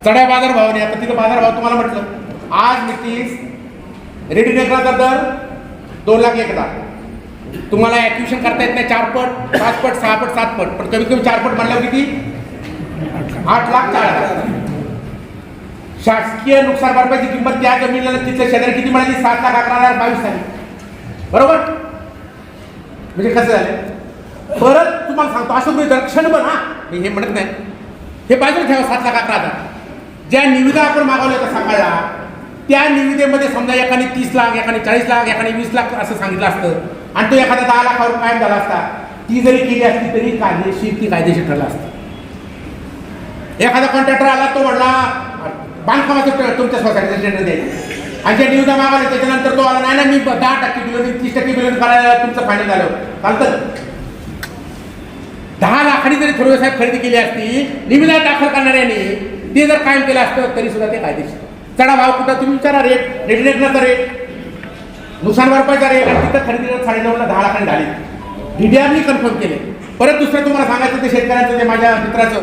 चढ्या बाजारभावाने आता तिथं बाजारभाव तुम्हाला म्हटलं आज नितीश रेडी नेकराचा दर 2,01,000 तुम्हाला ॲक्विशन करता येत नाही 4 पट 5 पट 6 पट 7 पट पण कमीत कमी 4 पट म्हणल्यावर किती 8,04,000 शासकीय नुकसान भरपाईची किंमत त्या जमिनीला तिथल्या शेजारी किती मिळाली 7,11,22 साली बरोबर म्हणजे कसं झालं परत तुम्हाला सांगतो असं गृहीत क्षणभर हा मी हे म्हणत नाही हे बाजूला ठेवा 7,11,000 ज्या निविदा आपण मागवल्या होत्या सकाळला त्या निविदेमध्ये समजा एकाने 30 लाख एकाने 40 लाख एकाने 20 लाख असं सांगितलं असतं आणि तो एखादा 10 लाखावर कायम झाला असता ती जरी केली असती तरी कायदेशीर ठरला असतं एखादा कॉन्ट्रॅक्टर आला तो म्हणला बांधकामाचं तुमच्या सोसायटीचं टेंडर द्यायचं आणि ज्या निविदा मागवल्या त्याच्यानंतर तो आला नाही ना मी 10% बिलोनी 30% बिलोनी करायला तुमचं फायनल झालं चालतं 10 लाखांनी जरी थोडे साहेब खरेदी केली असती निविदा दाखल करणाऱ्याने ते जर कायम केलं असतं तरी सुद्धा ते कायदेशीर चढा भाव कुठं तुम्ही विचारा रेट नुकसान भरपाईचा रेट आणि तिथं खरेदी 9.5 10 लाखांनी झाली DDR कन्फर्म केले परत दुसरं तुम्हाला सांगायचं ते शेतकऱ्यांचं ते माझ्या मित्राचं